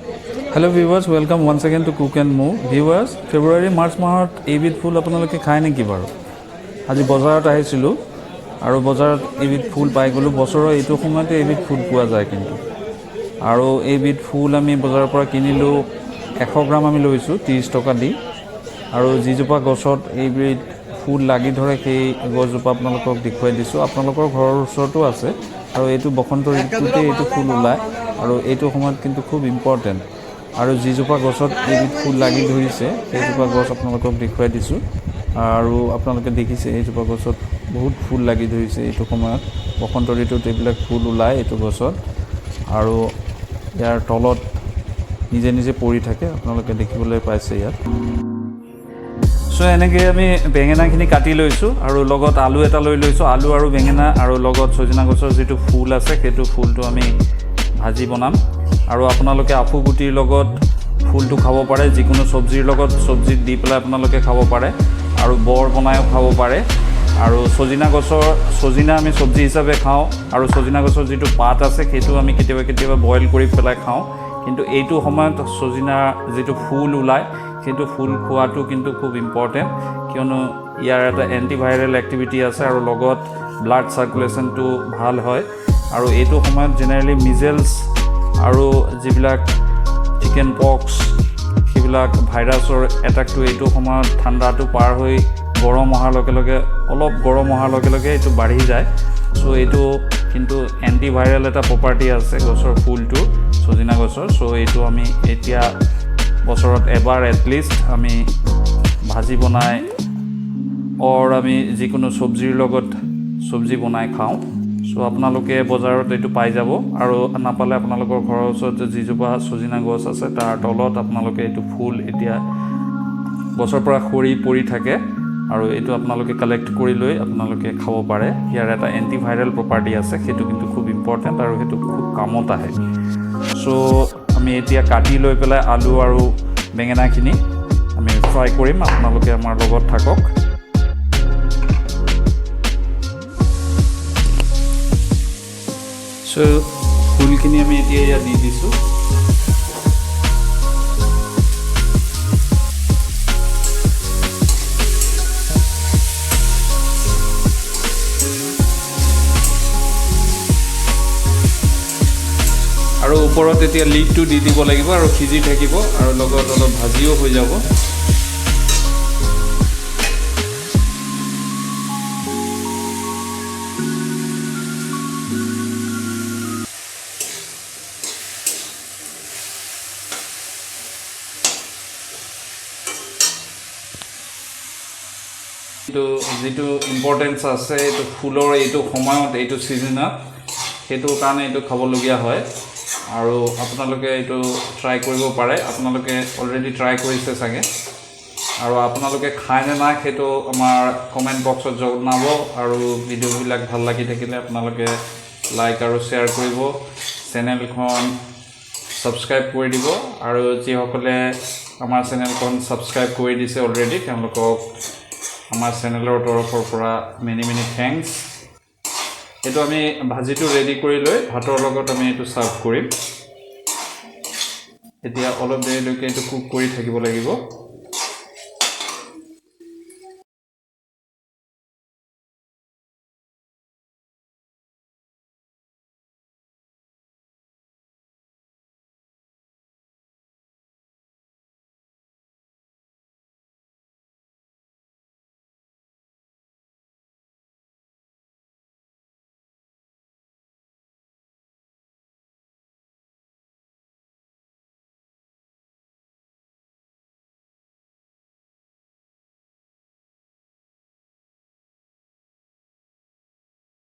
Hello viewers, welcome once again to Cook and Move. Viewers, February March মাহত এইবিধ ফুল আপোনালোকে খায় নেকি বাৰু? আজি বজাৰত আহিছিলোঁ আৰু বজাৰত এইবিধ ফুল পাই গ'লোঁ। বছৰৰ এইটো সময়তে এইবিধ ফুল পোৱা যায় কিন্তু। আৰু এইবিধ ফুল আমি বজাৰৰ পৰা কিনিলোঁ 100 গ্ৰাম আমি লৈছোঁ 30 টকা দি। আৰু যিজোপা গছত এইবিধ ফুল লাগি ধৰে সেই গছজোপা আপোনালোকক দেখুৱাই দিছোঁ। আপোনালোকৰ ঘৰৰ ওচৰতো আছে আৰু এইটো বসন্ত ঋতুতে এইটো ফুল ওলায় আৰু এইটো সময়ত কিন্তু খুব ইম্পৰ্টেণ্ট। আৰু যিজোপা গছত এইবিধ ফুল লাগি ধৰিছে সেইজোপা গছ আপোনালোকক দেখুৱাই দিছোঁ। আৰু আপোনালোকে দেখিছে এইজোপা গছত বহুত ফুল লাগি ধৰিছে এইটো সময়ত। বসন্ত ঋতুত এইবিলাক ফুল ওলায় এইটো গছত আৰু ইয়াৰ তলত নিজে নিজে পৰি থাকে, আপোনালোকে দেখিবলৈ পাইছে ইয়াত। চ' এনেকৈ আমি বেঙেনাখিনি কাটি লৈছোঁ আৰু লগত আলু এটা লৈ লৈছোঁ। আলু আৰু বেঙেনা আৰু লগত সজিনা গছৰ যিটো ফুল আছে সেইটো ফুলটো আমি ভাজি বনাম। আৰু আপোনালোকে আফু গুটিৰ লগত ফুলটো খাব পাৰে, যিকোনো চব্জিৰ লগত চব্জিত দি পেলাই আপোনালোকে খাব পাৰে আৰু বৰ বনাইও খাব পাৰে। আৰু সজিনা আমি চব্জি হিচাপে খাওঁ আৰু সজিনা গছৰ যিটো পাত আছে সেইটো আমি কেতিয়াবা বইল কৰি পেলাই খাওঁ। কিন্তু এইটো সময়ত সজিনাৰ যিটো ফুল ওলায় সেইটো ফুল খোৱাটো কিন্তু খুব ইম্পৰ্টেণ্ট, কিয়নো ইয়াৰ এটা এণ্টিভাইৰেল এক্টিভিটি আছে আৰু লগত ব্লাড চাৰ্কুলেশ্যনটো ভাল হয়। আৰু এইটো সময়ত জেনেৰেলি মিজেলছ আৰু যিবিলাক চিকেন পক্স সেইবিলাক ভাইৰাছৰ এটাকটো এইটো সময়ত ঠাণ্ডাটো পাৰ হৈ গৰম অহাৰ লগে লগে এইটো বাঢ়ি যায়। চ' এইটো কিন্তু এণ্টিভাইৰেল এটা প্ৰপাৰ্টি আছে গছৰ ফুলটো, সজিনা গছৰ। চ' এইটো আমি এতিয়া বছৰত এবাৰ এটলিষ্ট আমি ভাজি বনাই আমি যিকোনো চব্জিৰ লগত চব্জি বনাই খাওঁ। চ' আপোনালোকে বজাৰত এইটো পাই যাব আৰু নাপালে আপোনালোকৰ ঘৰৰ ওচৰত যিজোপা সজিনা গছ আছে তাৰ তলত আপোনালোকে এইটো ফুল এতিয়া গছৰ পৰা সৰি পৰি থাকে আৰু এইটো আপোনালোকে কালেক্ট কৰি লৈ আপোনালোকে খাব পাৰে। ইয়াৰ এটা এণ্টিভাইৰেল প্ৰপাৰ্টি আছে, সেইটো কিন্তু খুব ইম্পৰ্টেণ্ট আৰু সেইটো খুব কামত আহে। চ' আমি এতিয়া কাটি লৈ পেলাই আলু আৰু বেঙেনাখিনি আমি ফ্ৰাই কৰিম। আপোনালোকে আমাৰ লগত থাকক। চ' ফুলখিনি আমি এতিয়া ইয়াত দি দিছোঁ। আৰু ওপৰত এতিয়া লিডটো দি দিব লাগিব আৰু সিজি থাকিব আৰু লগত অলপ ভাজিও হৈ যাব। যিটো ইম্পৰ্টেঞ্চ আছে এইটো ফুলৰ এইটো সময়ত এইটো ছিজনত, সেইটো কাৰণে এইটো খাবলগীয়া হয়। আৰু আপোনালোকে এইটো ট্ৰাই কৰিব পাৰে, আপোনালোকে অলৰেডি ট্ৰাই কৰিছে চাগে। আৰু আপোনালোকে খায় নে নাই সেইটো আমাৰ কমেণ্ট বক্সত জনাব। আৰু ভিডিঅ'বিলাক ভাল লাগি থাকিলে আপোনালোকে লাইক আৰু শ্বেয়াৰ কৰিব, চেনেলখন ছাবস্ক্ৰাইব কৰি দিব। আৰু যিসকলে আমাৰ চেনেলখন ছাবস্ক্ৰাইব কৰি দিছে অলৰেডি তেওঁলোকক আমাৰ চেনেলৰ তৰফৰ পৰা মেনি থেংকছ। এইটো আমি ভাজিটো ৰেডি কৰি লৈ ভাতৰ লগত আমি এইটো ছাৰ্ভ কৰিম। এতিয়া অলপ দেৰিলৈকে এইটো কুক কৰি থাকিব লাগিব।